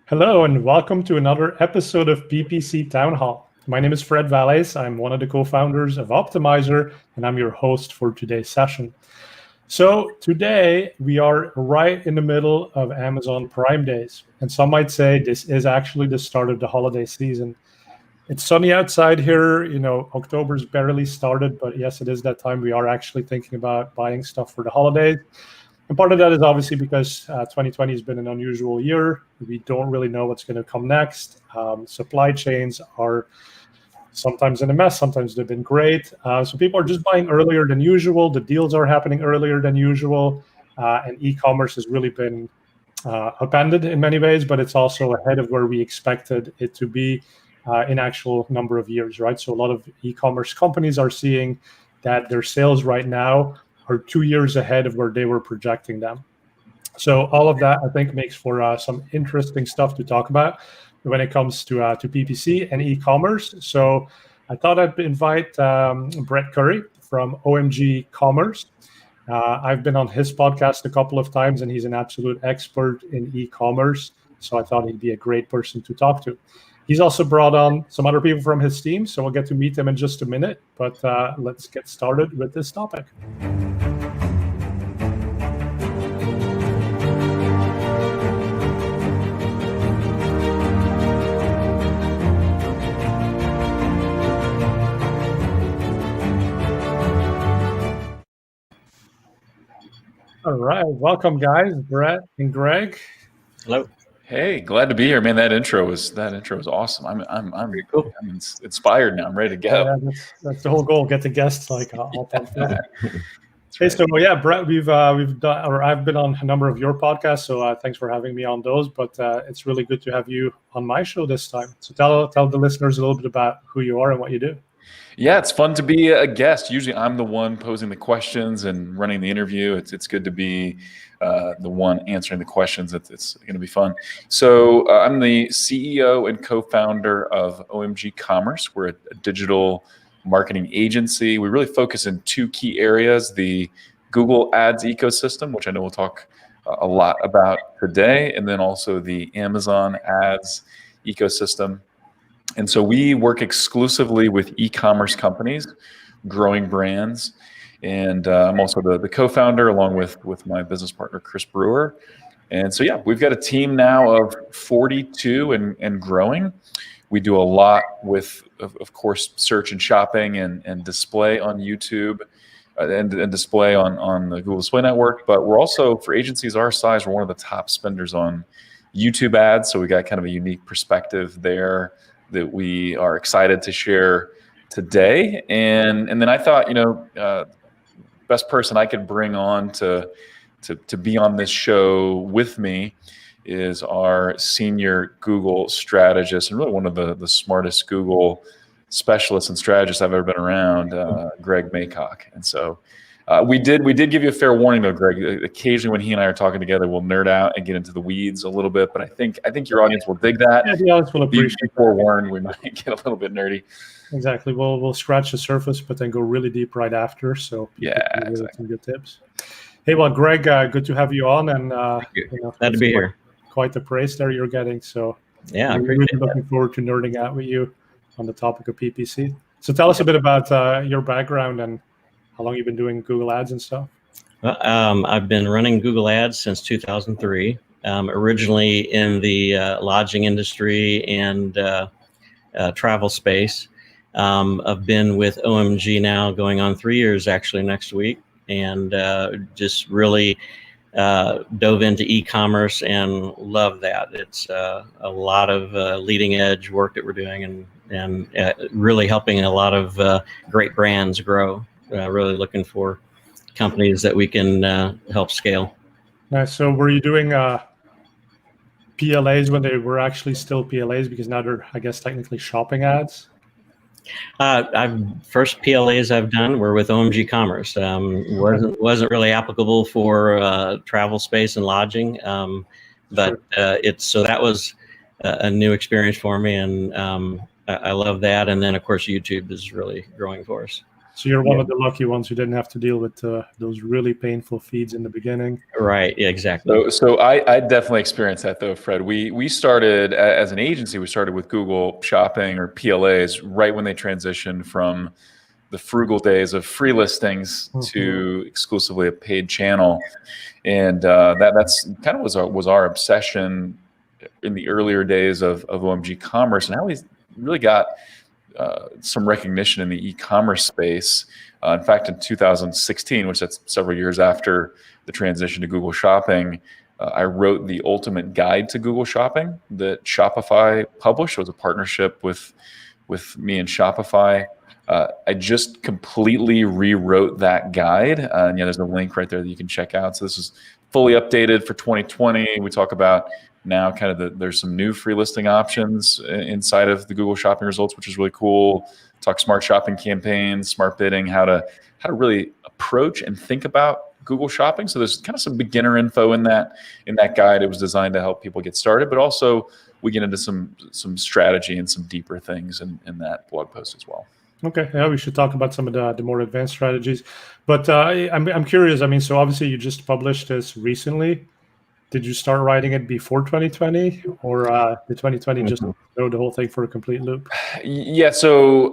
Hello and welcome to another episode of PPC Town Hall. My name is Fred Valles. I'm one of the co-founders of Optmyzr, and I'm your host for today's session. So today we are right in the middle of Amazon Prime Days, and some might say this is actually the start of the holiday season. It's sunny outside here. October's barely started, but yes, it is that time. We are actually thinking about buying stuff for the holidays. And part of that is obviously because 2020 has been an unusual year. We don't really know what's going to come next. Supply chains are sometimes in a mess. Sometimes they've been great. So people are just buying earlier than usual. The deals are happening earlier than usual. And e-commerce has really been upended in many ways, but it's also ahead of where we expected it to be in actual number of years, right? So a lot of e-commerce companies are seeing that their sales right now are 2 years ahead of where they were projecting them. So all of that, I think, makes for some interesting stuff to talk about when it comes to PPC and e-commerce. So I thought I'd invite Brett Curry from OMG Commerce. I've been on his podcast a couple of times, and he's an absolute expert in e-commerce. So I thought he'd be a great person to talk to. He's also brought on some other people from his team, so we'll get to meet them in just a minute. But let's get started with this topic. All right, welcome, guys. Brett and Greg. Hello. Hey, glad to be here, man. That intro was awesome. I'm cool. I'm inspired now. I'm ready to go. Yeah, that's the whole goal. Get the guests all pumped up. Hey, so yeah, Brett, we've done, or I've been on a number of your podcasts, so thanks for having me on those. But it's really good to have you on my show this time. So tell the listeners a little bit about who you are and what you do. Yeah, it's fun to be a guest. Usually I'm the one posing the questions and running the interview. It's good to be the one answering the questions. It's going to be fun. So I'm the CEO and co-founder of OMG Commerce. We're a digital marketing agency. We really focus in two key areas: the Google Ads ecosystem, which I know we'll talk a lot about today, and then also the Amazon Ads ecosystem. And so we work exclusively with e-commerce companies, growing brands. And I'm also the co-founder along with my business partner, Chris Brewer. And so, yeah, we've got a team now of 42 and growing. We do a lot with, of course, search and shopping and display on YouTube and display on the Google Display Network. But we're also, for agencies our size, we're one of the top spenders on YouTube ads. So we got kind of a unique perspective there that we are excited to share today. And then I thought, best person I could bring on to be on this show with me is our senior Google strategist and really one of the smartest Google specialists and strategists I've ever been around, Greg Maycock. And so we did give you a fair warning though, Greg. Occasionally when he and I are talking together, we'll nerd out and get into the weeds a little bit, but I think your audience will dig that. Yeah, the audience will appreciate it. Be forewarned, we might get a little bit nerdy. Exactly. We'll scratch the surface, but then go really deep right after. So yeah, exactly. Some good tips. Hey, well, Greg, good to have you on, and glad to be here. Quite the praise there you're getting. So yeah, I'm really looking forward to nerding out with you on the topic of PPC. So tell us a bit about your background and how long you've been doing Google Ads and stuff. Well, I've been running Google Ads since 2003. Originally in the lodging industry and travel space. I've been with OMG now going on 3 years actually next week, and just really dove into e-commerce and love that. It's a lot of leading edge work that we're doing and really helping a lot of great brands grow. Really looking for companies that we can help scale. Nice. So were you doing PLAs when they were actually still PLAs, because now they're, I guess, technically shopping ads? First PLAs I've done were with OMG Commerce. Wasn't really applicable for travel space and lodging, but so that was a new experience for me, and I love that. And then of course YouTube is really growing for us. So you're one of the lucky ones who didn't have to deal with those really painful feeds in the beginning. Right. Yeah, exactly. So I definitely experienced that though, Fred. We started as an agency. We started with Google Shopping or PLAs right when they transitioned from the frugal days of free listings to exclusively a paid channel, and that's kind of was our obsession in the earlier days of OMG Commerce, and how we really got some recognition in the e-commerce space. In fact, in 2016, which that's several years after the transition to Google Shopping, I wrote the ultimate guide to Google Shopping that Shopify published. It was a partnership with me and Shopify. I just completely rewrote that guide. And there's a link right there that you can check out. So this is fully updated for 2020. We talk about now kind of there's some new free listing options inside of the Google Shopping results, which is really cool. Talk smart shopping campaigns, smart bidding, how to really approach and think about Google Shopping. So there's kind of some beginner info in that guide. It was designed to help people get started, but also we get into some strategy and some deeper things in that blog post as well. Okay, yeah, we should talk about some of the more advanced strategies. But I'm curious. I mean, so obviously you just published this recently. Did you start writing it before 2020, or did 2020 just throw the whole thing for a complete loop? Yeah. So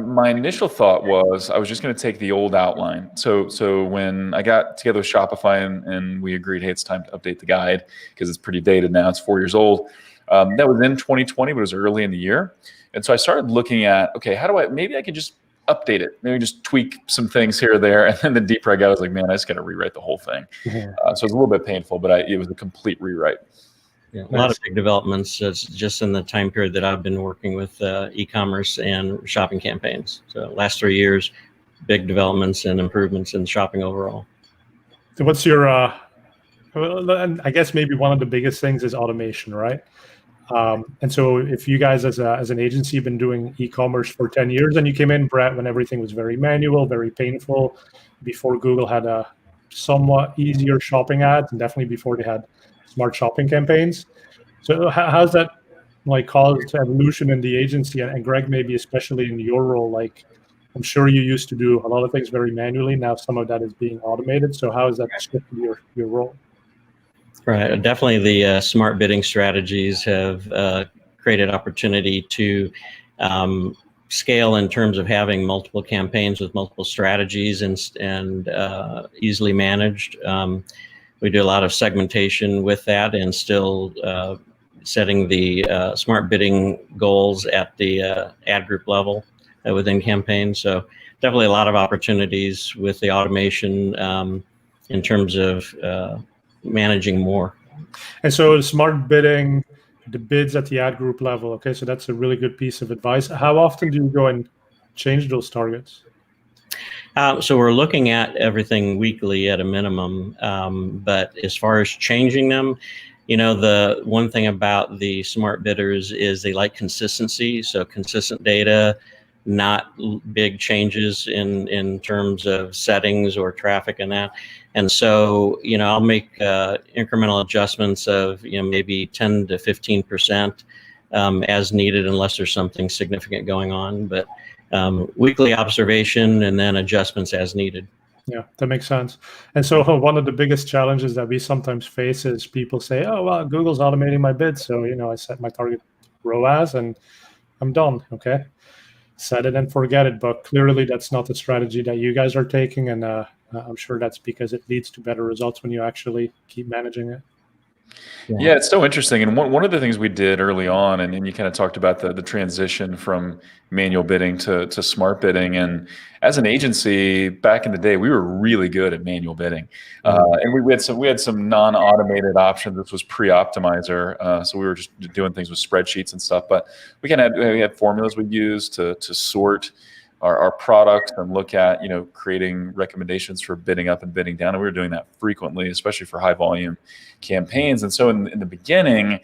my initial thought was I was just going to take the old outline. So when I got together with Shopify and we agreed, hey, it's time to update the guide because it's pretty dated now. It's 4 years old. That was in 2020, but it was early in the year. And so I started looking at, okay, maybe I could just update it, maybe just tweak some things here or there. And then the deeper I got, I was like, man, I just got to rewrite the whole thing. So it was a little bit painful, but it was a complete rewrite. Yeah, a lot of big developments just in the time period that I've been working with e-commerce and shopping campaigns. So last 3 years, big developments and improvements in shopping overall. So what's your, I guess maybe one of the biggest things is automation, right? And so if you guys as an agency have been doing e-commerce for 10 years and you came in, Brett, when everything was very manual, very painful, before Google had a somewhat easier shopping ads, and definitely before they had smart shopping campaigns. So how's that caused evolution in the agency? And Greg, maybe especially in your role, I'm sure you used to do a lot of things very manually. Now some of that is being automated. So how has that shifted your role? Right. Definitely the smart bidding strategies have created opportunity to scale in terms of having multiple campaigns with multiple strategies and easily managed. We do a lot of segmentation with that and still setting the smart bidding goals at the ad group level within campaigns. So definitely a lot of opportunities with the automation in terms of managing more. And so smart bidding, the bids at the ad group level. Okay, so that's a really good piece of advice. How often do you go and change those targets? So we're looking at everything weekly at a minimum. But as far as changing them, the one thing about the smart bidders is they like consistency. So consistent data, not big changes in terms of settings or traffic and that. And so, I'll make incremental adjustments of, maybe 10 to 15% as needed, unless there's something significant going on. But weekly observation and then adjustments as needed. Yeah, that makes sense. And so one of the biggest challenges that we sometimes face is people say, oh, well, Google's automating my bids. So, I set my target ROAS and I'm done. Okay. Set it and forget it. But clearly that's not the strategy that you guys are taking. And I'm sure that's because it leads to better results when you actually keep managing it. Yeah, it's so interesting. And one of the things we did early on, and you kind of talked about the transition from manual bidding to smart bidding. And as an agency back in the day, we were really good at manual bidding. And we had some non-automated options. This was pre-Optmyzr. So we were just doing things with spreadsheets and stuff. But we had formulas we used to sort our products and look at, creating recommendations for bidding up and bidding down. And we were doing that frequently, especially for high volume campaigns. And so in the beginning,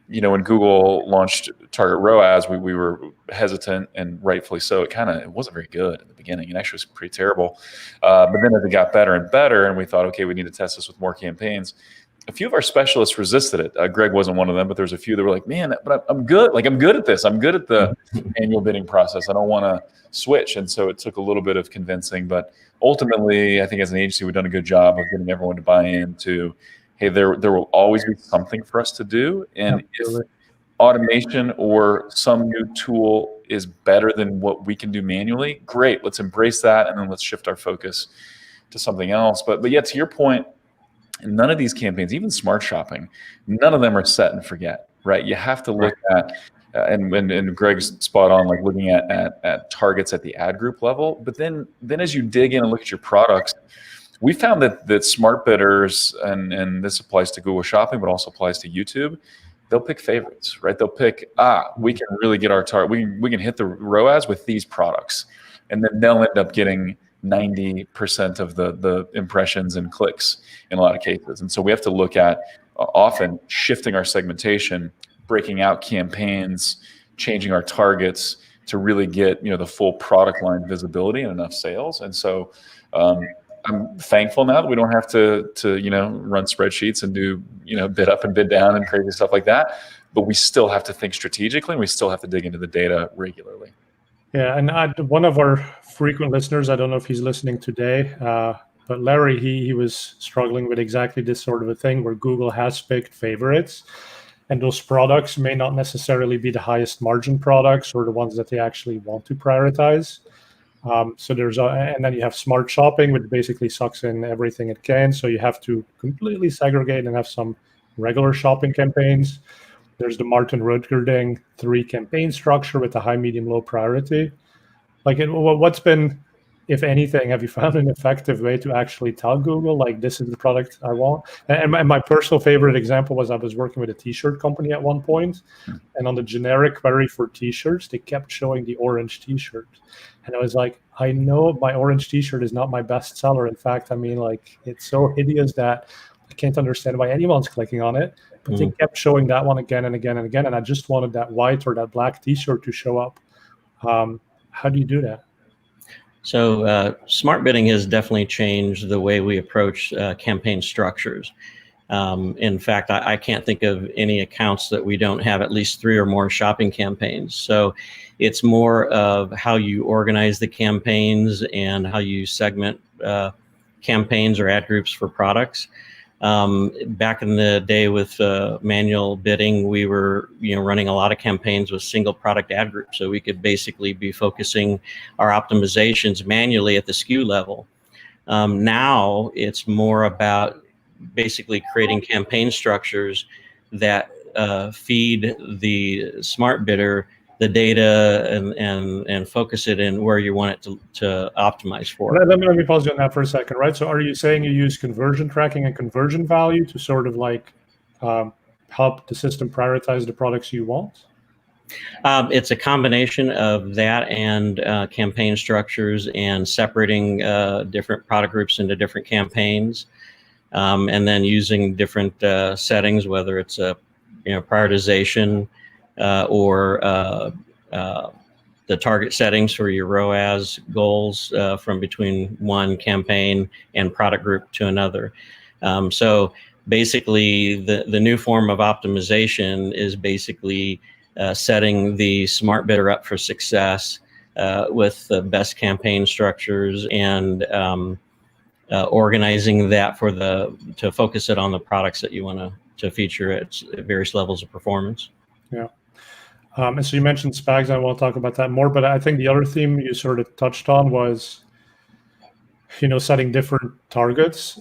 when Google launched target ROAS, we were hesitant, and rightfully so. It wasn't very good in the beginning. It actually was pretty terrible. But then as it got better and better, and we thought, okay, we need to test this with more campaigns, a few of our specialists resisted it. Greg wasn't one of them, but there's a few that were like, man, but I'm good. Like, I'm good at this. I'm good at the annual bidding process. I don't want to switch. And so it took a little bit of convincing, but ultimately, I think as an agency, we've done a good job of getting everyone to buy into, hey, there will always be something for us to do. And if automation or some new tool is better than what we can do manually, great. Let's embrace that. And then let's shift our focus to something else. But yeah, to your point, none of these campaigns, even smart shopping, none of them are set and forget, right? You have to look at, and Greg's spot on, like looking at targets at the ad group level. But then as you dig in and look at your products, we found that smart bidders, and this applies to Google Shopping, but also applies to YouTube, they'll pick favorites, right? They'll pick, we can really get our target, we can hit the ROAS with these products. And then they'll end up getting 90% of the impressions and clicks in a lot of cases. And so we have to look at often shifting our segmentation, breaking out campaigns, changing our targets to really get, the full product line visibility and enough sales. And so I'm thankful now that we don't have to run spreadsheets and do, bid up and bid down and crazy stuff like that. But we still have to think strategically, and we still have to dig into the data regularly. Yeah, and one of our frequent listeners, I don't know if he's listening today, but Larry, he was struggling with exactly this sort of a thing where Google has picked favorites, and those products may not necessarily be the highest margin products or the ones that they actually want to prioritize. So and then you have smart shopping, which basically sucks in everything it can. So you have to completely segregate and have some regular shopping campaigns. There's the Martin Rutgerding 3 campaign structure with a high, medium, low priority. Like, what's been, if anything, have you found an effective way to actually tell Google, like, this is the product I want? And my personal favorite example was I was working with a T-shirt company at one point, and on the generic query for T-shirts, they kept showing the orange T-shirt. And I was like, I know my orange T-shirt is not my best seller. In fact, I mean, like, it's so hideous that I can't understand why anyone's clicking on it. But they kept showing that one again and again and again. And I just wanted that white or that black T-shirt to show up. How do you do that? So smart bidding has definitely changed the way we approach campaign structures. In fact, I can't think of any accounts that we don't have at least 3 or more shopping campaigns. So it's more of how you organize the campaigns and how you segment campaigns or ad groups for products. Back in the day with manual bidding, we were running a lot of campaigns with single product ad groups, so we could basically be focusing our optimizations manually at the SKU level. Now it's more about basically creating campaign structures that feed the smart bidder the data and focus it in where you want it to optimize for. Let me pause you on that for a second, right? So are you saying you use conversion tracking and conversion value to sort of like help the system prioritize the products you want? It's a combination of that and campaign structures and separating different product groups into different campaigns, and then using different settings, whether it's a prioritization or the target settings for your ROAS goals from between one campaign and product group to another. So basically, the new form of optimization is basically setting the smart bidder up for success with the best campaign structures and organizing that to focus it on the products that you want to feature at various levels of performance. Yeah. And so you mentioned SPAGs. I want to talk about that more, but I think the other theme you sort of touched on was, setting different targets.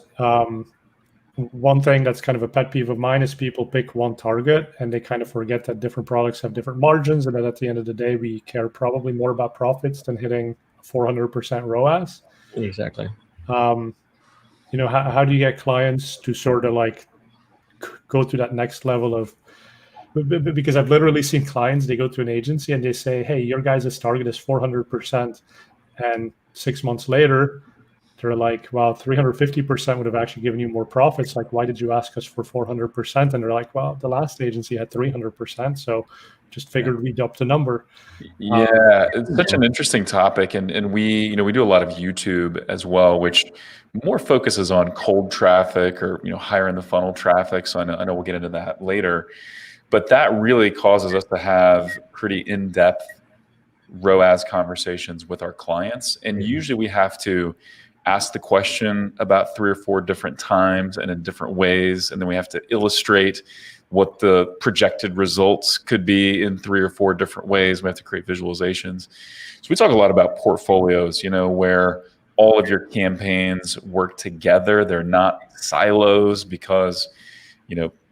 One thing that's kind of a pet peeve of mine is people pick one target and they kind of forget that different products have different margins, and that at the end of the day, we care probably more about profits than hitting 400% ROAS. Exactly. How do you get clients to sort of like go to that next level of, because I've literally seen clients, they go to an agency and they say, hey, your guys' target is 400%. And 6 months later, they're like, well, 350% would have actually given you more profits. Like, why did you ask us for 400%? And they're like, well, the last agency had 300%. So just figured we'd up the number. Yeah, it's such an interesting topic. And we do a lot of YouTube as well, which more focuses on cold traffic or, higher in the funnel traffic. So I know we'll get into that later. But that really causes us to have pretty in-depth ROAS conversations with our clients. And usually we have to ask the question about 3 or 4 different times and in different ways. And then we have to illustrate what the projected results could be in 3 or 4 different ways. We have to create visualizations. So we talk a lot about portfolios, where all of your campaigns work together. They're not silos because,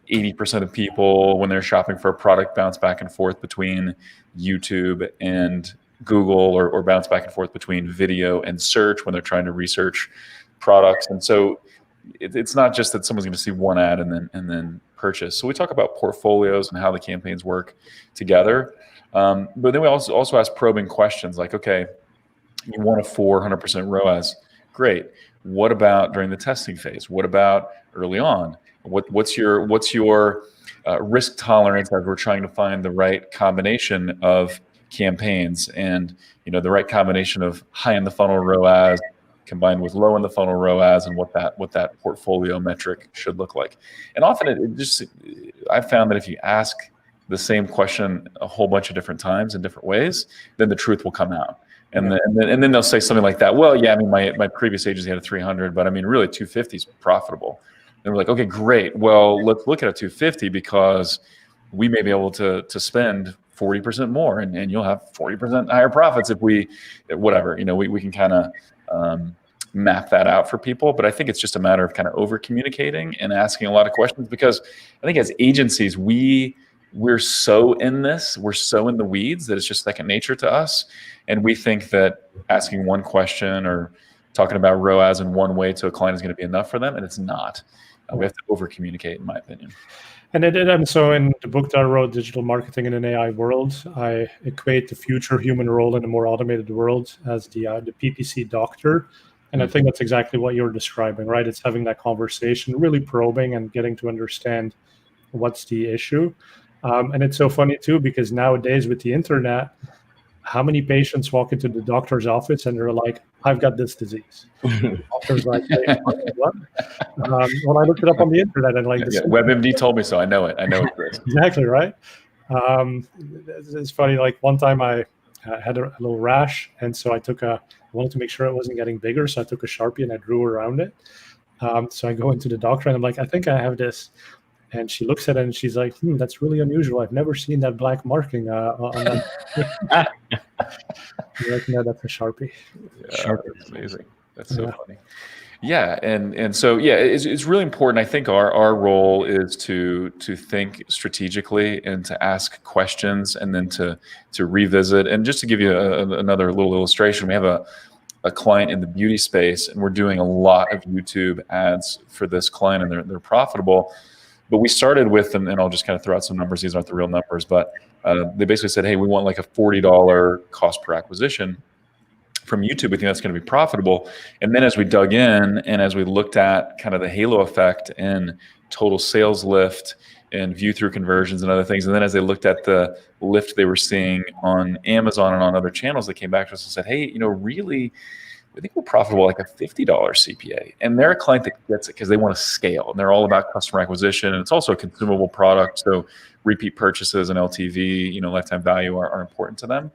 80% of people, when they're shopping for a product, bounce back and forth between YouTube and Google, or bounce back and forth between video and search when they're trying to research products. And so it's not just that someone's going to see one ad and then purchase. So we talk about portfolios and how the campaigns work together. But then we also ask probing questions like, okay, you want a 400% ROAS. Great. What about during the testing phase? What about early on? What's your risk tolerance as we're trying to find the right combination of campaigns and the right combination of high in the funnel ROAS combined with low in the funnel ROAS, and what that portfolio metric should look like. And often I found that if you ask the same question a whole bunch of different times in different ways, then the truth will come out. And then they'll say something like that. Well, yeah, I mean, my previous agency had a 300, but I mean, really 250 is profitable. And we're like, okay, great. Well, let's look at a 250 because we may be able to spend 40% more and you'll have 40% higher profits if we can kind of map that out for people. But I think it's just a matter of kind of over communicating and asking a lot of questions, because I think as agencies, we're so in this, we're so in the weeds that it's just second nature to us. And we think that asking one question or talking about ROAS in one way to a client is going to be enough for them, and it's not. We have to over communicate, in my opinion. And so in the book that I wrote, Digital Marketing in an AI World, I equate the future human role in a more automated world as the PPC doctor. And I think that's exactly what you're describing, right? It's having that conversation, really probing and getting to understand what's the issue. And it's so funny too, because nowadays with the internet, how many patients walk into the doctor's office and they're like, I've got this disease. The doctor's like, hey, what? Well, I looked it up on the internet and WebMD told me so. I know it. Chris. Exactly, right? It's funny. Like one time I had a little rash, and so I wanted to make sure it wasn't getting bigger, so I took a Sharpie and I drew around it. So I go into the doctor and I'm like, I think I have this. And she looks at it and she's like, that's really unusual. I've never seen that black marking on that. Like, no, that's a Sharpie. Yeah, Sharpie. That's amazing. That's so funny. Yeah, and so it's really important. I think our role is to think strategically and to ask questions and then to revisit. And just to give you another little illustration, we have a client in the beauty space, and we're doing a lot of YouTube ads for this client, and they're profitable. But we started with, and I'll just kind of throw out some numbers. These aren't the real numbers, but they basically said, hey, we want like a $40 cost per acquisition from YouTube. We think that's going to be profitable. And then as we dug in and as we looked at kind of the halo effect and total sales lift and view through conversions and other things, and then as they looked at the lift they were seeing on Amazon and on other channels, they came back to us and said, hey, really, I think we're profitable like a $50 CPA. And they're a client that gets it because they want to scale, and they're all about customer acquisition. And it's also a consumable product. So repeat purchases and LTV, lifetime value are important to them.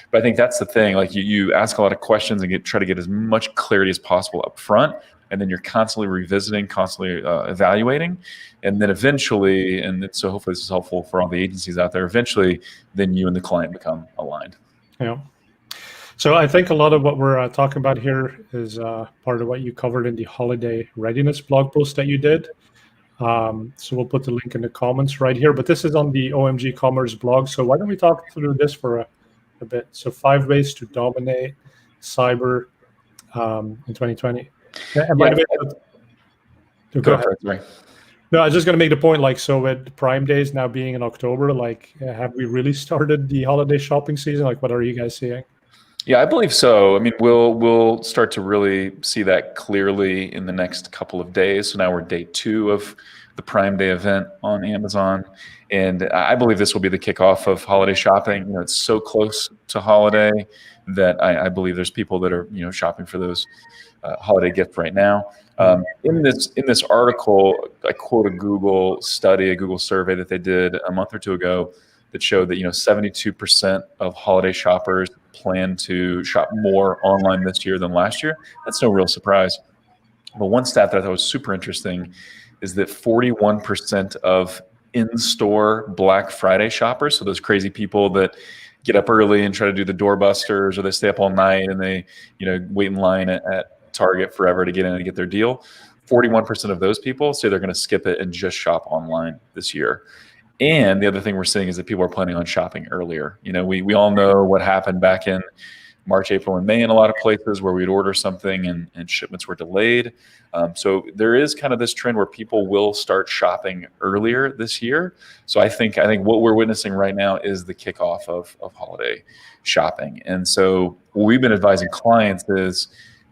But I think that's the thing. Like you ask a lot of questions and try to get as much clarity as possible up front. And then you're constantly revisiting, constantly evaluating. And then eventually, so hopefully this is helpful for all the agencies out there, eventually then you and the client become aligned. Yeah. So I think a lot of what we're talking about here is part of what you covered in the holiday readiness blog post that you did. So we'll put the link in the comments right here. But this is on the OMG Commerce blog. So why don't we talk through this for a bit? So 5 ways to dominate cyber in 2020. And by the way, go ahead. Sorry. No, I was just going to make the point, like, so with Prime Days now being in October, like, have we really started the holiday shopping season? Like, what are you guys seeing? Yeah, I believe so. I mean, we'll start to really see that clearly in the next couple of days. So now we're day 2 of the Prime Day event on Amazon, and I believe this will be the kickoff of holiday shopping. It's so close to holiday that I believe there's people that are shopping for those holiday gifts right now. In this article, I quote a Google study, a Google survey that they did a month or 2 ago that showed that 72% of holiday shoppers plan to shop more online this year than last year. That's no real surprise. But one stat that I thought was super interesting is that 41% of in-store Black Friday shoppers, so those crazy people that get up early and try to do the doorbusters, or they stay up all night and they wait in line at Target forever to get in and get their deal, 41% of those people say they're going to skip it and just shop online this year. And the other thing we're seeing is that people are planning on shopping earlier. We all know what happened back in March, April, and May in a lot of places where we'd order something and shipments were delayed. So there is kind of this trend where people will start shopping earlier this year. So I think what we're witnessing right now is the kickoff of holiday shopping. And so what we've been advising clients is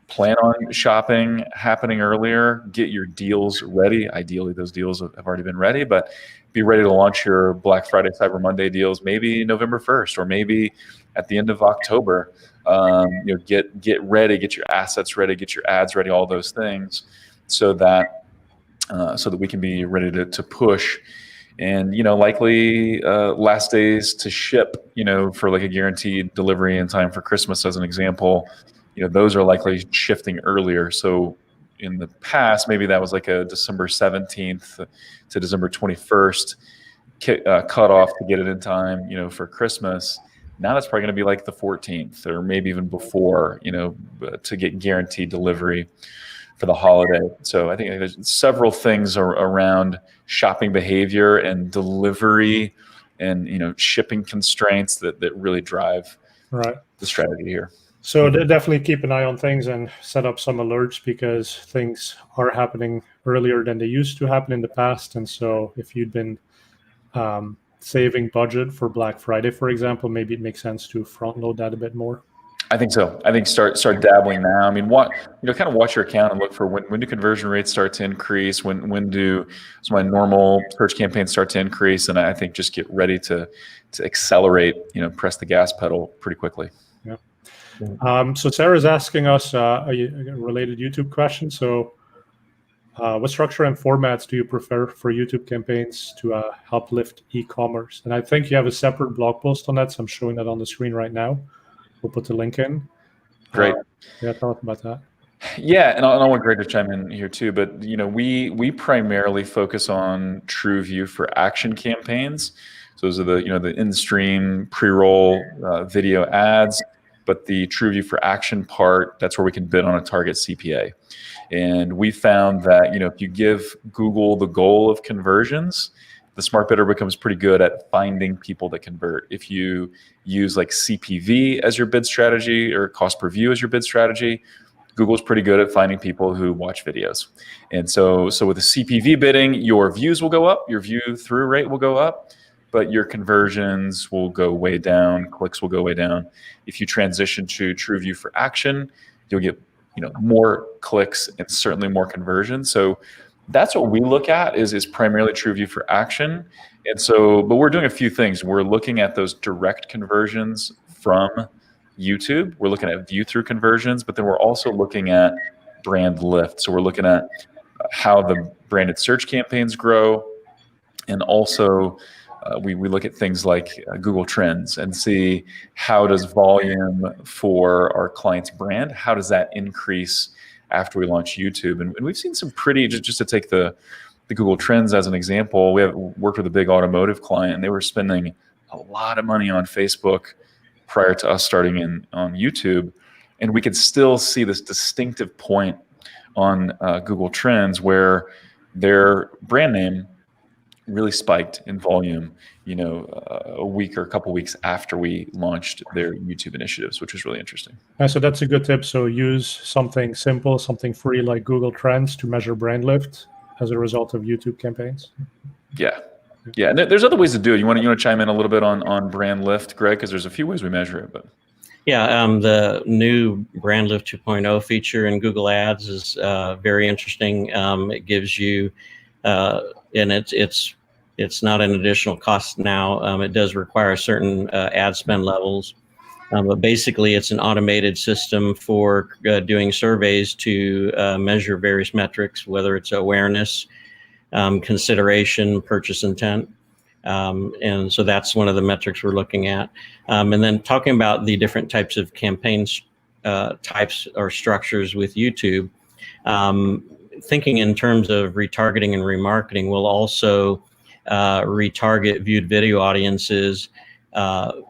plan on shopping happening earlier, get your deals ready. Ideally, those deals have already been ready, but be ready to launch your Black Friday, Cyber Monday deals maybe November 1st or maybe at the end of October. Get ready, get your assets ready, get your ads ready, all those things, so that we can be ready to push. And likely last days to ship, for like a guaranteed delivery in time for Christmas, as an example, those are likely shifting earlier. So in the past, maybe that was like a December 17th to December 21st cutoff to get it in time, for Christmas. Now that's probably going to be like the 14th or maybe even before, to get guaranteed delivery for the holiday. So I think there's several things around shopping behavior and delivery and, shipping constraints that really drive the strategy here. So definitely keep an eye on things and set up some alerts, because things are happening earlier than they used to happen in the past. And so if you'd been saving budget for Black Friday, for example, maybe it makes sense to front load that a bit more. I think so. I think start dabbling now. I mean, kind of watch your account and look for when do conversion rates start to increase, when do my normal search campaigns start to increase, and I think just get ready to accelerate, press the gas pedal pretty quickly. Yeah. So Sarah's asking us a related YouTube question. So what structure and formats do you prefer for YouTube campaigns to help lift e-commerce? And I think you have a separate blog post on that, so I'm showing that on the screen right now. We'll put the link in. Great. Tell us about that. Yeah, and I want Greg to chime in here too, but we primarily focus on TrueView for action campaigns. So those are the in-stream pre-roll video ads. But the TrueView for action part, that's where we can bid on a target CPA. And we found that, if you give Google the goal of conversions, the smart bidder becomes pretty good at finding people that convert. If you use like CPV as your bid strategy or cost per view as your bid strategy, Google's pretty good at finding people who watch videos. And so with the CPV bidding, your views will go up, your view through rate will go up, but your conversions will go way down, clicks will go way down. If you transition to TrueView for action, you'll get more clicks and certainly more conversions. So that's what we look at is primarily TrueView for action. And so, but we're doing a few things. We're looking at those direct conversions from YouTube. We're looking at view through conversions, but then we're also looking at brand lift. So we're looking at how the branded search campaigns grow, and also we look at things like Google Trends and see how does volume for our client's brand, how does that increase after we launch YouTube. And we've seen some pretty, just to take the Google Trends as an example, we have worked with a big automotive client, and they were spending a lot of money on Facebook prior to us starting on YouTube. And we could still see this distinctive point on Google Trends where their brand name really spiked in volume, a week or a couple weeks after we launched their YouTube initiatives, which was really interesting. So that's a good tip. So use something simple, something free like Google Trends to measure brand lift as a result of YouTube campaigns. Yeah. And there's other ways to do it. You want to chime in a little bit on brand lift, Greg, because there's a few ways we measure it. But Yeah, the new Brand Lift 2.0 feature in Google Ads is very interesting. It gives you, and it's not an additional cost now. It does require certain ad spend levels, but basically it's an automated system for doing surveys to measure various metrics, whether it's awareness, consideration, purchase intent. And so that's one of the metrics we're looking at. And then talking about the different types of campaigns, types or structures with YouTube, thinking in terms of retargeting and remarketing, we'll also retarget viewed video audiences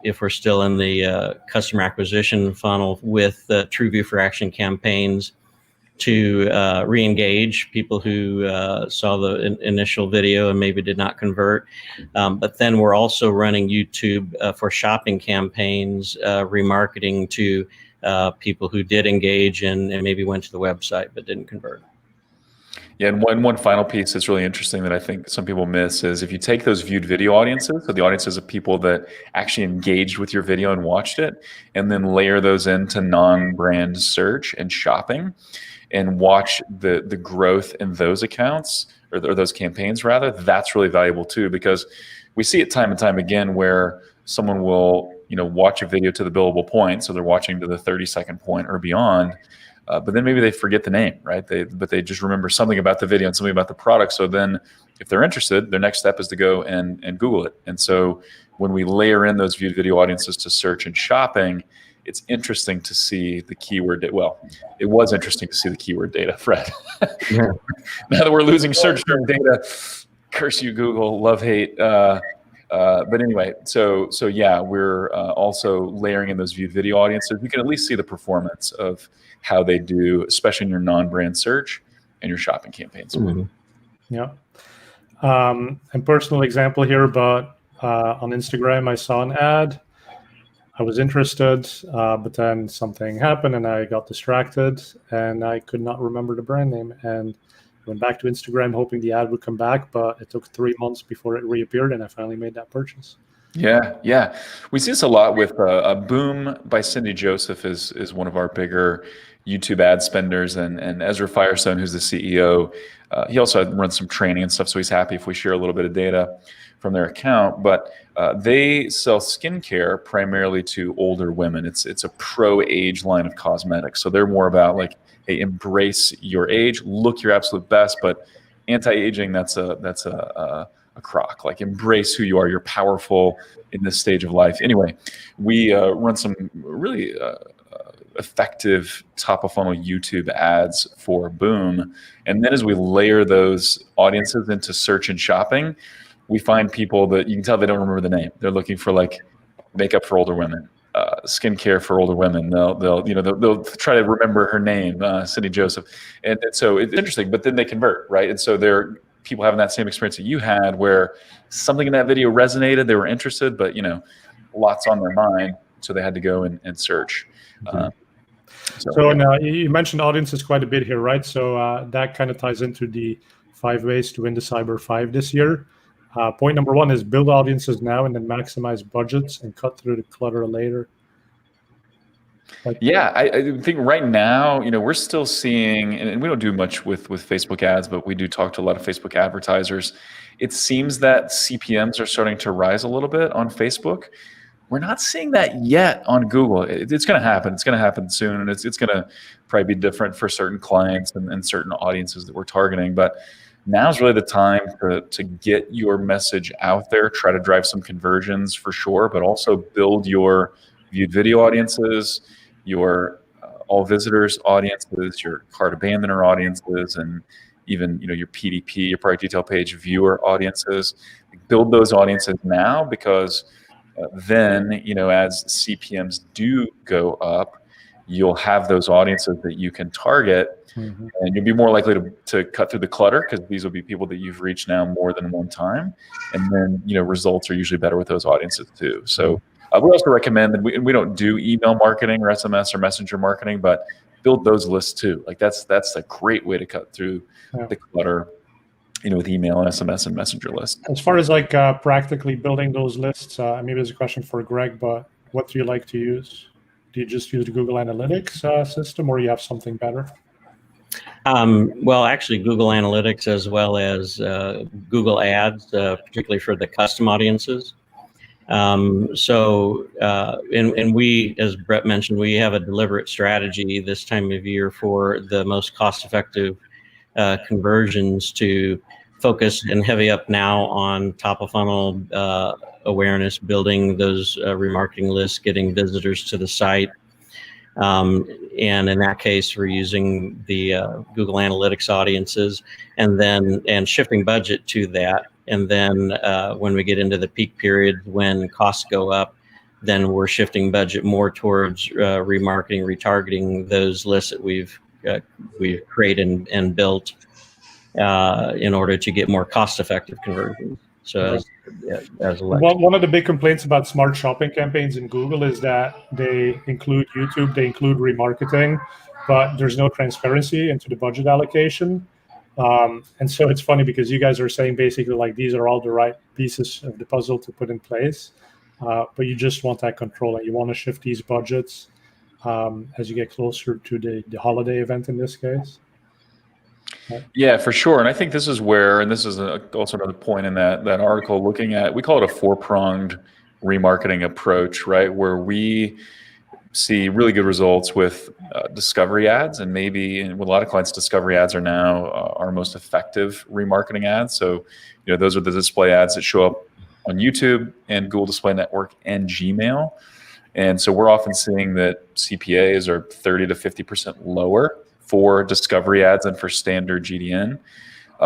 if we're still in the customer acquisition funnel with TrueView for Action campaigns to re-engage people who saw the initial video and maybe did not convert. But then we're also running YouTube for shopping campaigns, remarketing to people who did engage and maybe went to the website but didn't convert. Yeah, and one final piece that's really interesting that I think some people miss is if you take those viewed video audiences, so the audiences of people that actually engaged with your video and watched it, and then layer those into non-brand search and shopping, and watch the growth in those accounts or those campaigns rather, that's really valuable too, because we see it time and time again where someone will watch a video to the billable point, so they're watching to the 30-second point or beyond. But then maybe they forget the name, right? But they just remember something about the video and something about the product. So then if they're interested, their next step is to go and Google it. And so when we layer in those viewed video audiences to search and shopping, it's interesting to see the keyword data. Well, it was interesting to see the keyword data, Fred. Yeah. Now that we're losing search term data, curse you, Google, love, hate. But anyway, so yeah, we're also layering in those viewed video audiences. You can at least see the performance of how they do, especially in your non-brand search and your shopping campaigns. Mm-hmm. Yeah. And personal example here, but on Instagram, I saw an ad. I was interested, but then something happened and I got distracted and I could not remember the brand name. And went back to Instagram hoping the ad would come back, but it took 3 months before it reappeared and I finally made that purchase. Yeah. We see this a lot with Boom by Cindy Joseph is one of our bigger YouTube ad spenders, and Ezra Firestone, who's the CEO, he also runs some training and stuff, so he's happy if we share a little bit of data from their account. But they sell skincare primarily to older women. It's a pro-age line of cosmetics, so they're more about like, hey, embrace your age, look your absolute best, but anti-aging, that's a crock. Like, embrace who you are. You're powerful in this stage of life. Anyway, we run some really effective top of funnel YouTube ads for Boom. And then as we layer those audiences into search and shopping, we find people that you can tell they don't remember the name. They're looking for like makeup for older women, skincare for older women. They'll try to remember her name, Cindy Joseph. And so it's interesting, but then they convert, right? And so they're people having that same experience that you had where something in that video resonated, they were interested, but lots on their mind. So they had to go and search. So now you mentioned audiences quite a bit here, right? So that kind of ties into the 5 ways to win the Cyber 5 this year. Point number 1 is build audiences now and then maximize budgets and cut through the clutter later. Yeah, I think right now, we're still seeing, and we don't do much with Facebook ads, but we do talk to a lot of Facebook advertisers. It seems that CPMs are starting to rise a little bit on Facebook. We're not seeing that yet on Google. It's going to happen. It's going to happen soon, and it's going to probably be different for certain clients and certain audiences that we're targeting. But now's really the time to get your message out there, try to drive some conversions for sure, but also build your viewed video audiences, your all visitors audiences, your cart abandoner audiences, and even your PDP, your product detail page viewer audiences. Build those audiences now, because then as CPMs do go up, you'll have those audiences that you can target, and you'll be more likely to cut through the clutter, because these will be people that you've reached now more than one time, and then results are usually better with those audiences too. So we also recommend that we don't do email marketing or SMS or messenger marketing, but build those lists too. Like that's a great way to cut through the clutter, with email and SMS and messenger lists. As far as like practically building those lists, maybe there's a question for Greg, but what do you like to use? do you just use the Google Analytics system, or you have something better? Well, actually, Google Analytics as well as Google Ads, particularly for the custom audiences. And we, as Brett mentioned, we have a deliberate strategy this time of year for the most cost-effective conversions to focus and heavy up now on top of funnel awareness, building those remarketing lists, getting visitors to the site. And in that case, we're using the Google Analytics audiences and shifting budget to that. And then when we get into the peak period when costs go up, then we're shifting budget more towards remarketing, retargeting those lists that we've created and built in order to get more cost-effective conversions. So one of the big complaints about smart shopping campaigns in Google is that they include YouTube, they include remarketing, but there's no transparency into the budget allocation. And so it's funny because you guys are saying basically like these are all the right pieces of the puzzle to put in place, but you just want that control and you want to shift these budgets as you get closer to the holiday event in this case. Yeah, for sure. And I think this is where, and this is also another point in that article, looking at, we call it a four-pronged remarketing approach, right? Where we see really good results with discovery ads, and maybe with a lot of clients, discovery ads are now our most effective remarketing ads. So, those are the display ads that show up on YouTube and Google Display Network and Gmail. And so we're often seeing that CPAs are 30 to 50% lower for discovery ads and for standard GDN.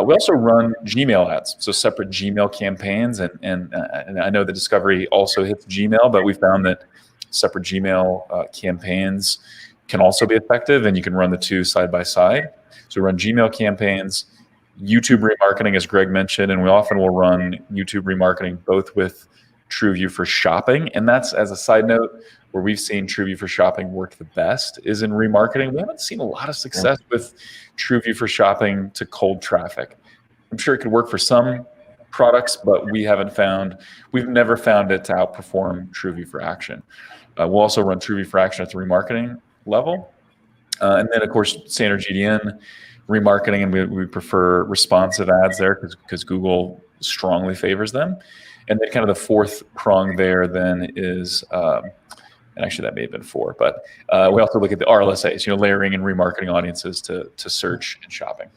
We also run Gmail ads, so separate Gmail campaigns. And I know that discovery also hits Gmail, but we found that separate Gmail campaigns can also be effective, and you can run the two side by side. So we run Gmail campaigns, YouTube remarketing, as Greg mentioned, and we often will run YouTube remarketing both with TrueView for shopping. And that's, as a side note, where we've seen TrueView for shopping work the best is in remarketing. We haven't seen a lot of success with TrueView for shopping to cold traffic. I'm sure it could work for some products, but we've never found it to outperform TrueView for action. We'll also run TrueView for action at the remarketing level. And then, of course, standard GDN remarketing, and we prefer responsive ads there because Google strongly favors them. And then kind of the fourth prong there then is, and actually that may have been four, but we also look at the RLSAs, layering and remarketing audiences to search and shopping.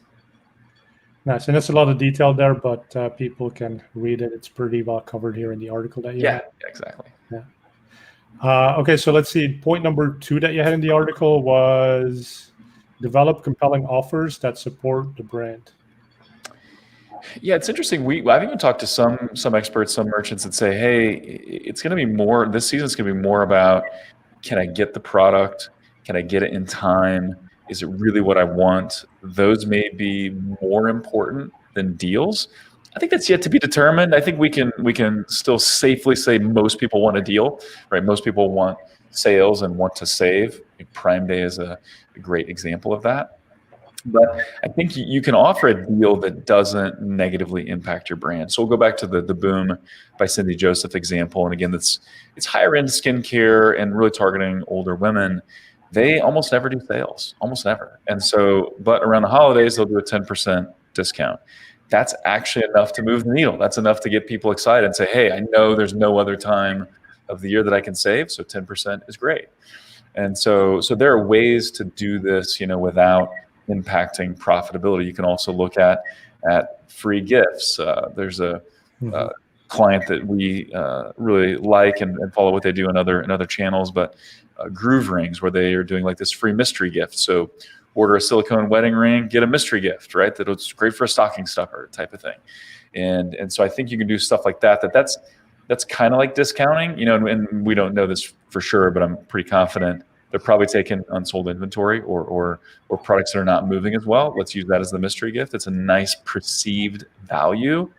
Nice, and that's a lot of detail there, but people can read it. It's pretty well covered here in the article that you had. Yeah, exactly. Yeah. Okay, so let's see. Point number 2 that you had in the article was develop compelling offers that support the brand. Yeah, it's interesting. I've even talked to some experts, some merchants that say, hey, it's going to be more, this season's going to be more about, can I get the product? Can I get it in time? Is it really what I want? Those may be more important than deals. I think that's yet to be determined. I think we can still safely say most people want a deal, right? Most people want sales and want to save. Prime Day is a great example of that. But I think you can offer a deal that doesn't negatively impact your brand. So we'll go back to the Boom by Cindy Joseph example. And again, it's higher end skincare and really targeting older women. They almost never do sales, almost never. And so, but around the holidays, they'll do a 10% discount. That's actually enough to move the needle. That's enough to get people excited and say, hey, I know there's no other time of the year that I can save, so 10% is great. And so there are ways to do this, without impacting profitability. You can also look at free gifts. There's a client that we really like and follow what they do in other channels, but Groove Rings, where they are doing like this free mystery gift. So order a silicone wedding ring, get a mystery gift, right? That's great for a stocking stuffer type of thing. And so I think you can do stuff like that. That's kind of like discounting, and we don't know this for sure, but I'm pretty confident they're probably taking unsold inventory or products that are not moving as well. Let's use that as the mystery gift. It's a nice perceived value.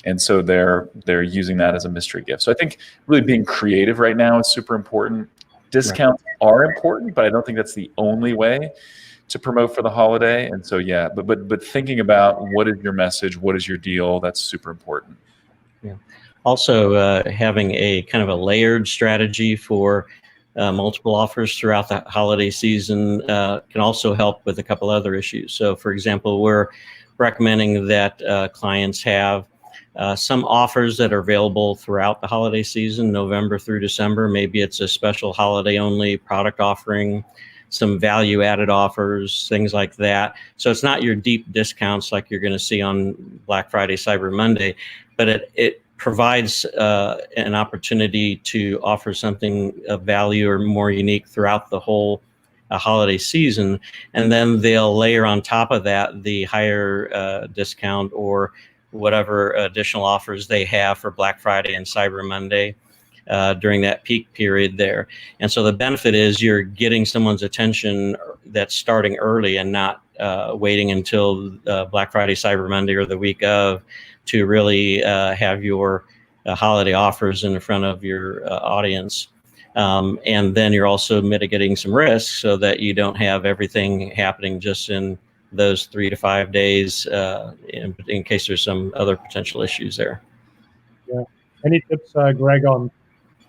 And so they're using that as a mystery gift. So I think really being creative right now is super important. Discounts are important, but I don't think that's the only way to promote for the holiday. And so, yeah, but thinking about what is your message, what is your deal, that's super important. Yeah. Also, having a kind of a layered strategy for multiple offers throughout the holiday season can also help with a couple other issues. So, for example, we're recommending that clients have some offers that are available throughout the holiday season, November through December. Maybe it's a special holiday-only product offering, some value-added offers, things like that. So it's not your deep discounts like you're going to see on Black Friday, Cyber Monday, but it provides an opportunity to offer something of value or more unique throughout the whole holiday season. And then they'll layer on top of that the higher discount or whatever additional offers they have for Black Friday and Cyber Monday during that peak period there. And so the benefit is you're getting someone's attention that's starting early and not waiting until Black Friday, Cyber Monday, or the week of to really have your holiday offers in front of your audience. And then you're also mitigating some risks so that you don't have everything happening just in those 3 to 5 days in case there's some other potential issues there. Yeah. Any tips, Greg, on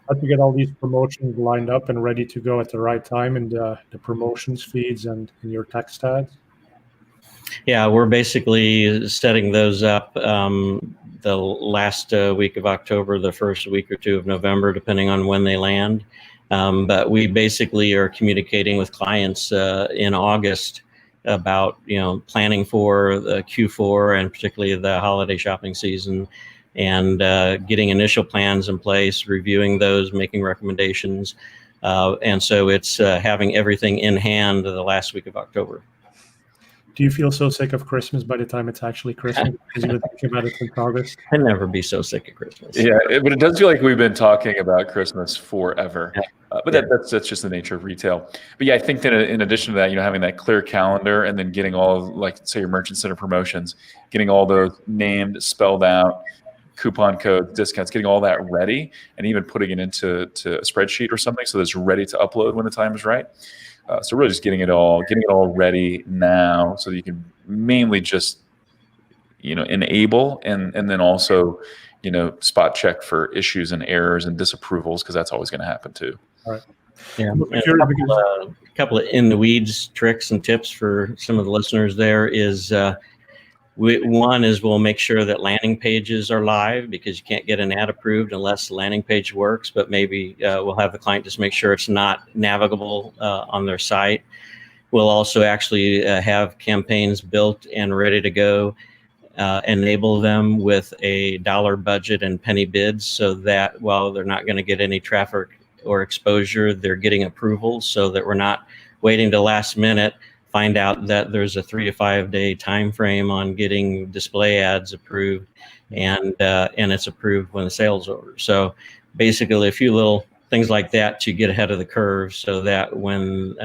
how to get all these promotions lined up and ready to go at the right time in the promotions feeds and in your text ads? Yeah, we're basically setting those up the last week of October, the first week or two of November, depending on when they land. But we basically are communicating with clients in August about planning for the Q4 and particularly the holiday shopping season, and getting initial plans in place, reviewing those, making recommendations. And so it's having everything in hand the last week of October. Do you feel so sick of Christmas by the time it's actually Christmas because you've been thinking about it since August? I'd never be so sick of Christmas. Yeah, but it does feel like we've been talking about Christmas forever. But that's just the nature of retail. But yeah, I think that in addition to that, having that clear calendar and then getting all, like, say, your merchant center promotions, getting all those named, spelled out, coupon codes, discounts, getting all that ready, and even putting it into a spreadsheet or something so that it's ready to upload when the time is right. So really just getting it all ready now so that you can mainly just, enable and then also, spot check for issues and errors and disapprovals, because that's always going to happen too. All right. Yeah. A couple of in the weeds tricks and tips for some of the listeners there is one is we'll make sure that landing pages are live, because you can't get an ad approved unless the landing page works, but maybe we'll have the client just make sure it's not navigable on their site. We'll also actually have campaigns built and ready to go, enable them with a dollar budget and penny bids, so that while they're not going to get any traffic or exposure, they're getting approvals, so that we're not waiting till last minute, find out that there's a 3 to 5 day time frame on getting display ads approved, and it's approved when the sale's over. So basically a few little things like that to get ahead of the curve, so that when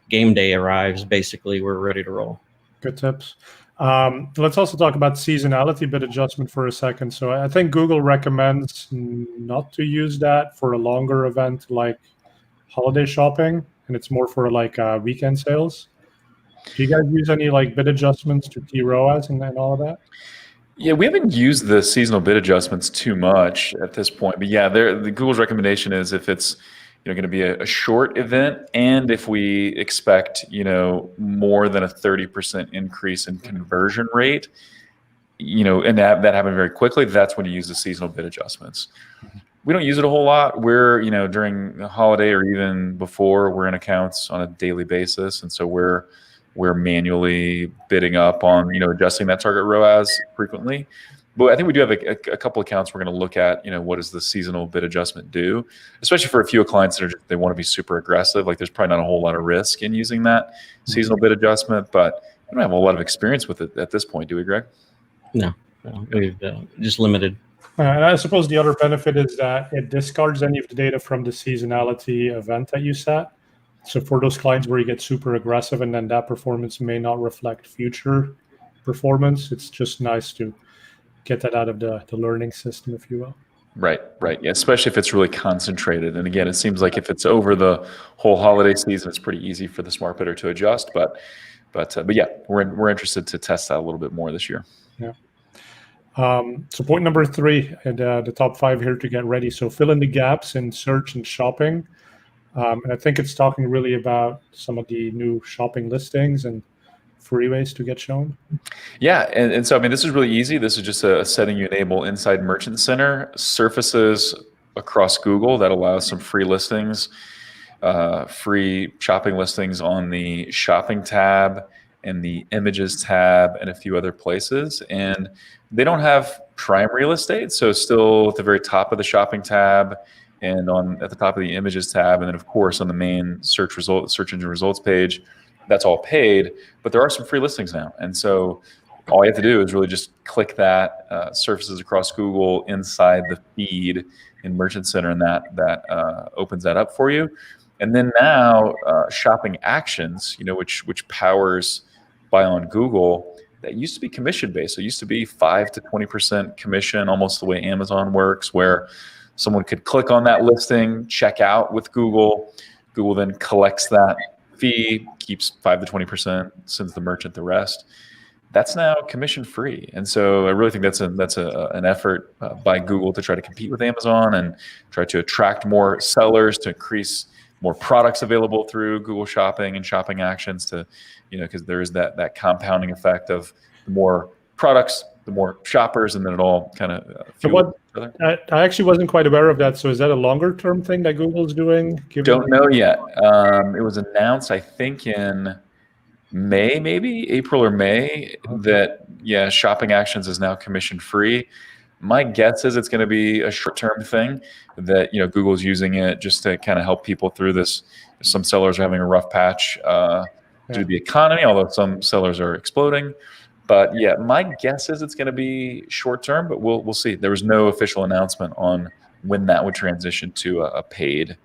game day arrives, basically we're ready to roll. Good tips. Let's also talk about seasonality bid adjustment for a second. So I think Google recommends not to use that for a longer event like holiday shopping, and it's more for like weekend sales. Do you guys use any like bid adjustments to T-ROAS and all of that? Yeah, we haven't used the seasonal bid adjustments too much at this point. But yeah, the Google's recommendation is if it's going to be a short event, and if we expect more than a 30% increase in conversion rate, and that happened very quickly, that's when you use the seasonal bid adjustments. We don't use it a whole lot. We're during the holiday or even before, we're in accounts on a daily basis, and so we're manually bidding up on adjusting that target ROAS frequently. But I think we do have a couple accounts we're going to look at, what does the seasonal bid adjustment do, especially for a few clients that they want to be super aggressive. Like, there's probably not a whole lot of risk in using that seasonal bid adjustment, but we don't have a lot of experience with it at this point, do we, Greg? No, we've just limited. And I suppose the other benefit is that it discards any of the data from the seasonality event that you set. So for those clients where you get super aggressive and then that performance may not reflect future performance, it's just nice to get that out of the learning system, if you will. Right. Yeah, especially if it's really concentrated. And again, it seems like if it's over the whole holiday season, it's pretty easy for the smart bidder to adjust. But yeah, we're interested to test that a little bit more this year. Yeah. So point number 3, and the top 5 here to get ready. So fill in the gaps in search and shopping. And I think it's talking really about some of the new shopping listings and free ways to get shown. Yeah, and so I mean, this is really easy. This is just a setting you enable inside Merchant Center, surfaces across Google that allows some free listings, free shopping listings on the shopping tab and the images tab and a few other places. And they don't have prime real estate, so still at the very top of the shopping tab and at the top of the images tab, and then of course on the main search engine results page, that's all paid. But there are some free listings now, and so all you have to do is really just click that surfaces across Google inside the feed in Merchant Center, and that opens that up for you. And then now shopping actions, which powers buy on Google, that used to be commission based. So it used to be 5 to 20% commission, almost the way Amazon works, where someone could click on that listing, check out with Google. Google then collects that fee, keeps 5 to 20%, sends the merchant the rest. That's now commission free, and so I really think that's an effort by Google to try to compete with Amazon and try to attract more sellers, to increase more products available through Google Shopping and shopping actions, to because there is that compounding effect of the more products, the more shoppers, and then it all kind of fuels each other. I actually wasn't quite aware of that. So is that a longer term thing that Google's doing? Don't know yet. It was announced, I think, in May, maybe April or May, that shopping actions is now commission free. My guess is it's going to be a short-term thing, that Google's using it just to kind of help people through this. Some sellers are having a rough patch due to the economy, although some sellers are exploding. But yeah, my guess is it's going to be short-term, but we'll see. There was no official announcement on when that would transition to a paid,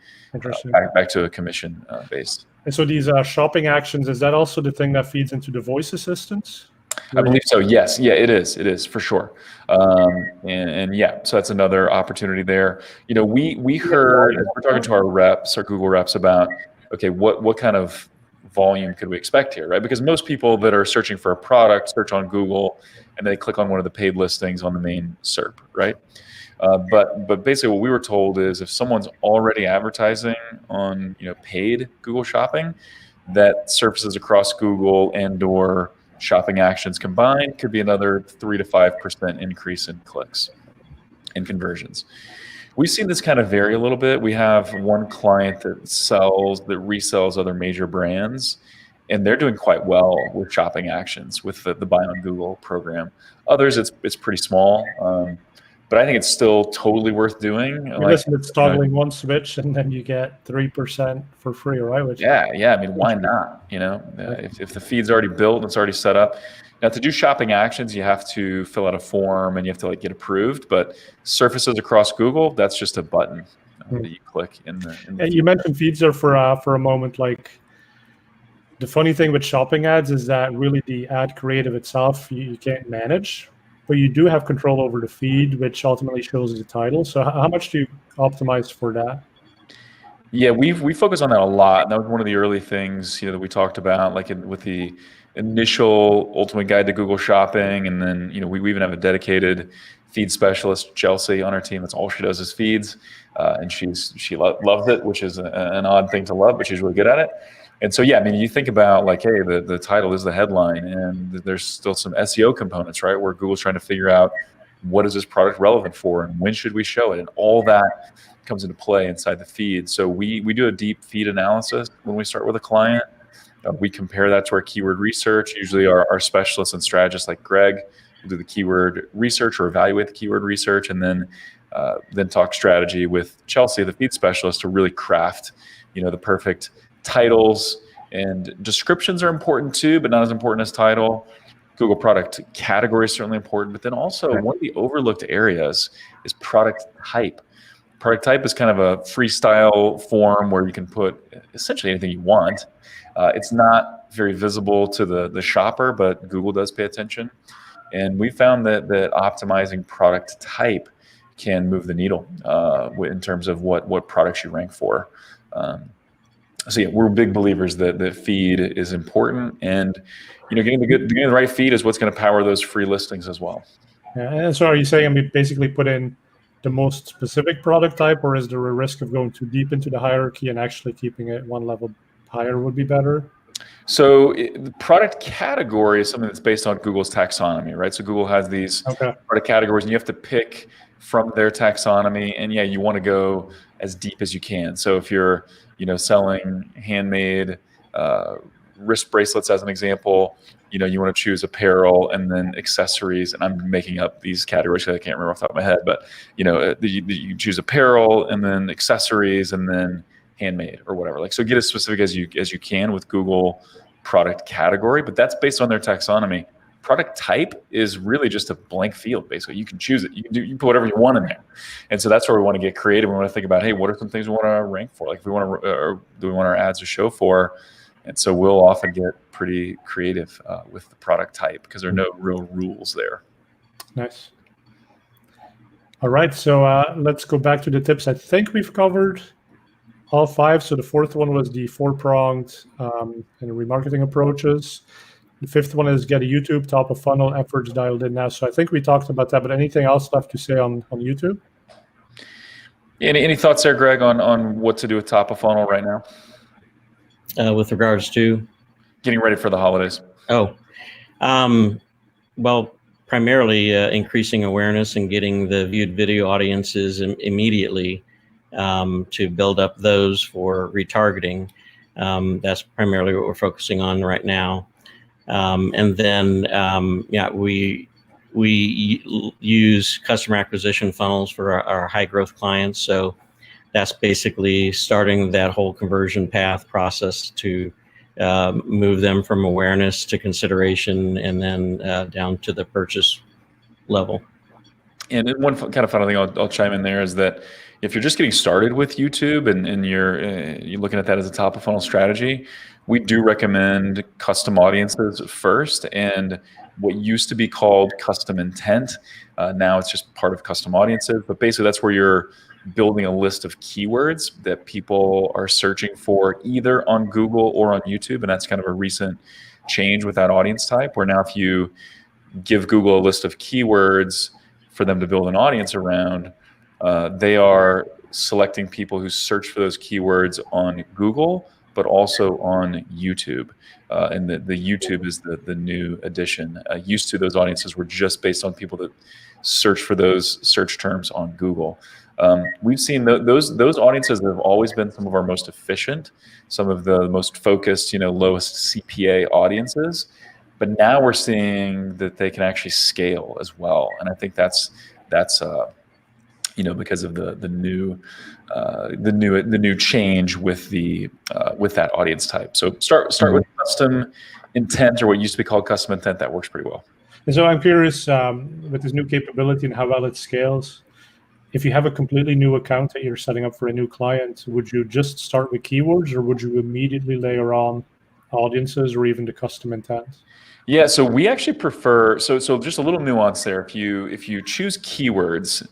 back to a commission based. And so these shopping actions, is that also the thing that feeds into the voice assistants? I believe so. Yes. Yeah, it is. It is for sure. And yeah, so that's another opportunity there. We heard, as we're talking to our Google reps about, okay, what kind of volume could we expect here, right? Because most people that are searching for a product search on Google and they click on one of the paid listings on the main SERP, right? But basically what we were told is if someone's already advertising on paid Google Shopping, that surfaces across Google and/or shopping actions combined could be another 3 to 5% increase in clicks and conversions. We've seen this kind of vary a little bit. We have one client that resells other major brands, and they're doing quite well with shopping actions with the Buy on Google program. Others, it's pretty small. But I think it's still totally worth doing. It's toggling one switch and then you get 3% for free, right? I mean, why not? If the feed's already built and it's already set up. Now, to do shopping actions, you have to fill out a form and you have to get approved. But surfaces across Google, that's just a button that you click in the. And you mentioned feeds there for a moment. Like, the funny thing with shopping ads is that really the ad creative itself you can't manage. But you do have control over the feed, which ultimately shows the title. So how much do you optimize for that? Yeah, we focus on that a lot. That was one of the early things that we talked about, with the initial ultimate guide to Google Shopping, and then we even have a dedicated feed specialist, Chelsea, on our team. That's all she does is feeds, and she loves it, which is an odd thing to love, but she's really good at it. And so, yeah, I mean, you think about hey, the title is the headline, and there's still some SEO components, right, where Google's trying to figure out what is this product relevant for and when should we show it, and all that comes into play inside the feed. So we do a deep feed analysis when we start with a client. We compare that to our keyword research. Usually our specialists and strategists like Greg will do the keyword research or evaluate the keyword research, and then talk strategy with Chelsea, the feed specialist, to really craft the perfect titles. And descriptions are important too, but not as important as title. Google product category is certainly important, but then also one of the overlooked areas is product type. Product type is kind of a freestyle form where you can put essentially anything you want. It's not very visible to the shopper, but Google does pay attention. And we found that optimizing product type can move the needle in terms of what products you rank for. So yeah, we're big believers that feed is important, and getting the right feed is what's going to power those free listings as well. Yeah, and so are you saying basically put in the most specific product type, or is there a risk of going too deep into the hierarchy and actually keeping it one level higher would be better? So the product category is something that's based on Google's taxonomy, right? So Google has these product categories, and you have to pick from their taxonomy. And yeah, you want to go as deep as you can. So if you're, selling handmade wrist bracelets, as an example, you want to choose apparel and then accessories. And I'm making up these categories because I can't remember off the top of my head. But you choose apparel and then accessories and then handmade or whatever. Like, so get as specific as you can with Google product category, but that's based on their taxonomy. Product type is really just a blank field. Basically, you can choose it. You put whatever you want in there, and so that's where we want to get creative. We want to think about, hey, what are some things we want to rank for? Like, if we want to, or do we want our ads to show for? And so we'll often get pretty creative with the product type because there are no real rules there. Nice. All right, so let's go back to the tips. I think we've covered all 5. So the 4th one was the 4-pronged and remarketing approaches. The 5th one is get a YouTube top of funnel efforts dialed in now. So I think we talked about that, but anything else left to say on YouTube? Any thoughts there, Greg, on what to do with top of funnel right now? With regards to? Getting ready for the holidays. Well, primarily increasing awareness and getting the viewed video audiences immediately to build up those for retargeting. That's primarily what we're focusing on right now. And then, we use customer acquisition funnels for our high growth clients. So that's basically starting that whole conversion path process to move them from awareness to consideration and then down to the purchase level. And one kind of funny thing I'll chime in there is that if you're just getting started with YouTube and you're looking at that as a top of funnel strategy, we do recommend custom audiences first, and what used to be called custom intent. Now it's just part of custom audiences, but basically that's where you're building a list of keywords that people are searching for either on Google or on YouTube. And that's kind of a recent change with that audience type, where now if you give Google a list of keywords for them to build an audience around, they are selecting people who search for those keywords on Google, but also on YouTube. And the YouTube is the new addition. Used to, those audiences were just based on people that search for those search terms on Google. We've seen those audiences have always been some of our most efficient, some of the most focused, lowest CPA audiences. But now we're seeing that they can actually scale as well, and I think that's because of the new change with that audience type. So start with custom intent, or what used to be called custom intent. That works pretty well. And so I'm curious, with this new capability and how well it scales, if you have a completely new account that you're setting up for a new client, would you just start with keywords, or would you immediately layer on audiences or even the custom intent? Yeah, so we actually prefer, so just a little nuance there. If you choose keywords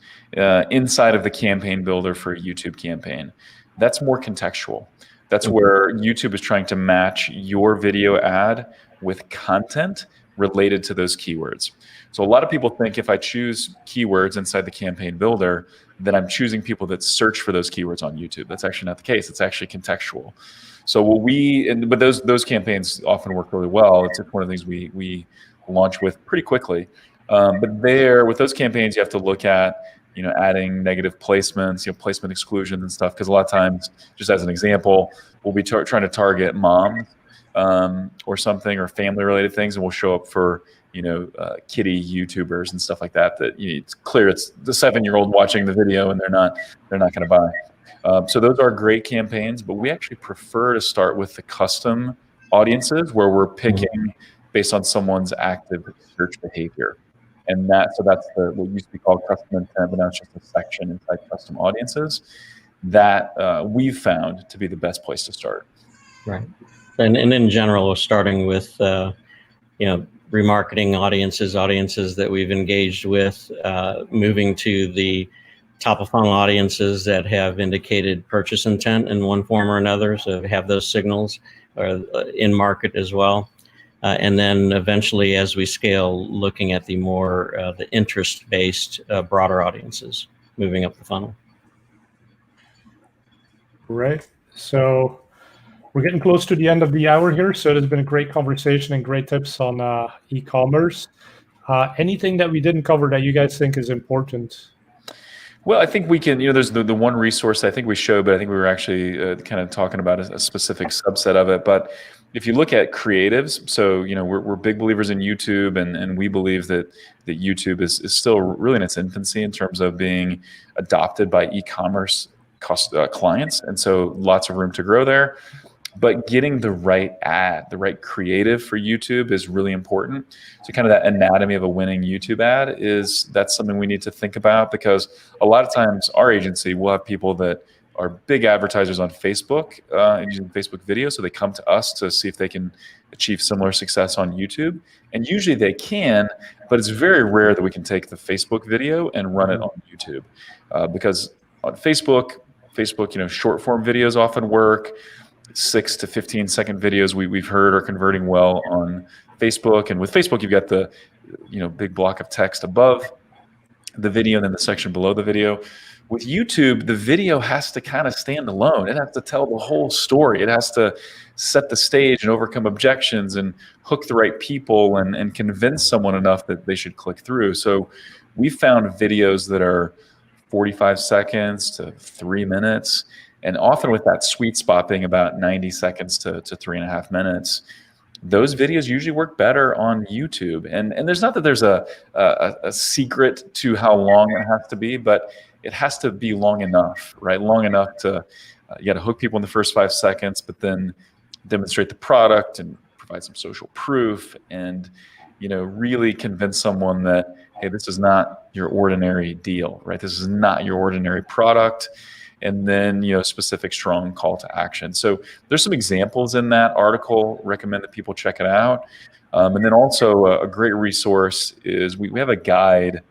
inside of the campaign builder for a YouTube campaign, that's more contextual. That's where YouTube is trying to match your video ad with content related to those keywords. So a lot of people think if I choose keywords inside the campaign builder, then I'm choosing people that search for those keywords on YouTube. That's actually not the case. It's actually contextual. So but those campaigns often work really well. It's one of the things we launch with pretty quickly. But with those campaigns, you have to look at adding negative placements, placement exclusions and stuff. Because a lot of times, just as an example, we'll be trying to target moms or something, or family related things, and we'll show up for kitty YouTubers and stuff like that. That it's clear it's the 7-year-old watching the video, and they're not going to buy. So those are great campaigns, but we actually prefer to start with the custom audiences where we're picking based on someone's active search behavior. And that's what used to be called custom intent, but now it's just a section inside custom audiences that we've found to be the best place to start. Right. And in general, we're starting with, remarketing audiences that we've engaged with, moving to the top of funnel audiences that have indicated purchase intent in one form or another, so have those signals in market as well. And then eventually, as we scale, looking at the more the interest-based broader audiences. moving up the funnel. Right. So we're getting close to the end of the hour here. So there's been a great conversation and great tips on e-commerce. Anything that we didn't cover that you guys think is important? Well, I think we can, there's the one resource I think we showed, but I think we were actually kind of talking about a specific subset of it. But if you look at creatives, so, we're big believers in YouTube, and we believe that YouTube is still really in its infancy in terms of being adopted by e-commerce clients. And so lots of room to grow there. But getting the right ad, the right creative for YouTube is really important. So kind of that anatomy of a winning YouTube ad that's something we need to think about, because a lot of times our agency will have people that are big advertisers on Facebook and using Facebook video. So they come to us to see if they can achieve similar success on YouTube. And usually they can, but it's very rare that we can take the Facebook video and run it on YouTube, because on Facebook, short form videos often work. 6 to 15 second videos we've heard are converting well on Facebook. And with Facebook, you've got the big block of text above the video and then the section below the video. With YouTube, the video has to kind of stand alone. It has to tell the whole story. It has to set the stage and overcome objections and hook the right people and convince someone enough that they should click through. So we found videos that are 45 seconds to 3 minutes. And often with that sweet spot being about 90 seconds to 3.5 minutes, those videos usually work better on YouTube. And there's not that there's a secret to how long it has to be, but it has to be long enough, right? Long enough to, you got to hook people in the first 5 seconds, but then demonstrate the product and provide some social proof and, really convince someone that, hey, this is not your ordinary deal, right? This is not your ordinary product. And then, specific strong call to action. So there's some examples in that article. Recommend that people check it out. And then also a great resource is we have a guide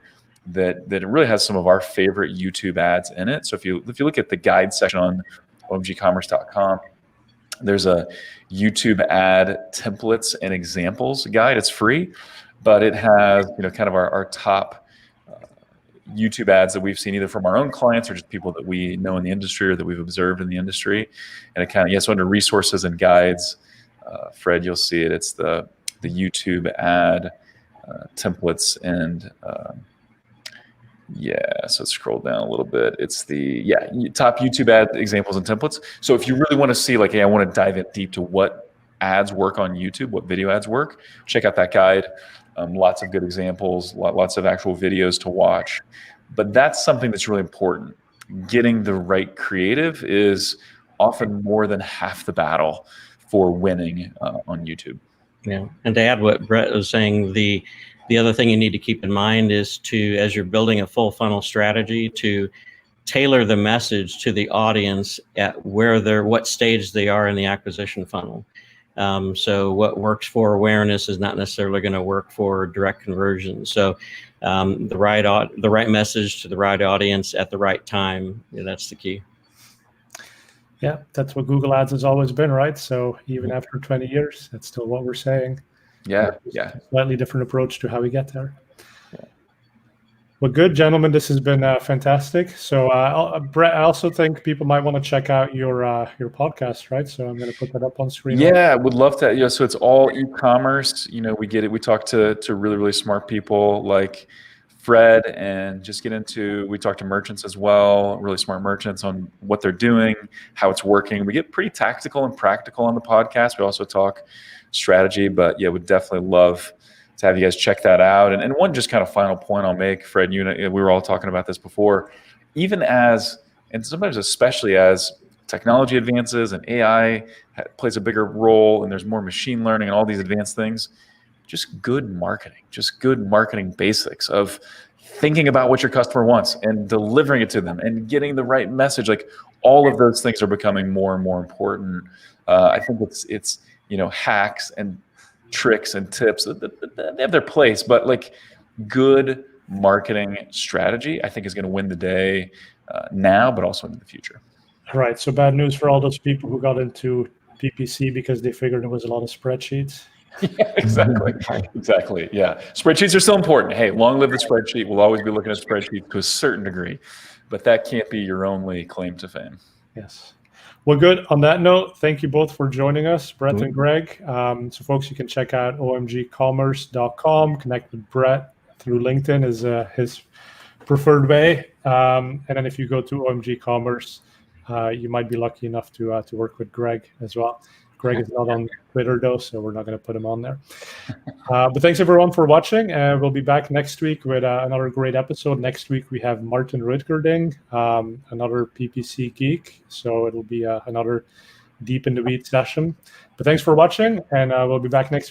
that really has some of our favorite YouTube ads in it. So if you look at the guide section on omgcommerce.com, there's a YouTube ad templates and examples guide. It's free, but it has kind of our top YouTube ads that we've seen either from our own clients or just people that we know in the industry or that we've observed in the industry. And it kind of, so under resources and guides, Fred, you'll see it. It's the YouTube ad templates and so scroll down a little bit. It's the top YouTube ad examples and templates. So if you really want to see like, hey, I want to dive in deep to what ads work on YouTube, what video ads work, check out that guide. Lots of good examples, lots of actual videos to watch. But that's something that's really important. Getting the right creative is often more than half the battle for winning on YouTube. Yeah, and to add what Brett was saying, the other thing you need to keep in mind is to, as you're building a full funnel strategy, to tailor the message to the audience at what stage they are in the acquisition funnel. So what works for awareness is not necessarily going to work for direct conversion. So the right message to the right audience at the right time, that's the key. Yeah, that's what Google Ads has always been, right? So even after 20 years, that's still what we're saying. Yeah. Slightly different approach to how we get there. Well, good, gentlemen. This has been fantastic. So, Brett, I also think people might want to check out your podcast, right? So I'm going to put that up on screen. Yeah, would love to. So it's all e-commerce. We get it. We talk to really, really smart people like Fred, and just we talk to merchants as well, really smart merchants on what they're doing, how it's working. We get pretty tactical and practical on the podcast. We also talk strategy, but would definitely love to have you guys check that out. And one just kind of final point I'll make, Fred, we were all talking about this before, even as, and sometimes especially as technology advances and AI plays a bigger role and there's more machine learning and all these advanced things, just good marketing basics of thinking about what your customer wants and delivering it to them and getting the right message. Like all of those things are becoming more and more important. I think it's hacks and tricks and tips, they have their place, but like good marketing strategy, I think is going to win the day now, but also in the future. Right. So bad news for all those people who got into PPC because they figured it was a lot of spreadsheets. Yeah, exactly. Yeah. Spreadsheets are still important. Hey, long live the spreadsheet. We'll always be looking at spreadsheets to a certain degree, but that can't be your only claim to fame. Yes. Well, good. On that note, thank you both for joining us, Brett and Greg. So folks, you can check out omgcommerce.com, connect with Brett through LinkedIn is his preferred way. And then if you go to OMG Commerce, you might be lucky enough to work with Greg as well. Greg is not on Twitter though, so we're not going to put him on there. But thanks everyone for watching. We'll be back next week with another great episode. Next week we have Martin Rutgerding, another PPC geek. So it'll be another deep in the weeds session. But thanks for watching, and we'll be back next week.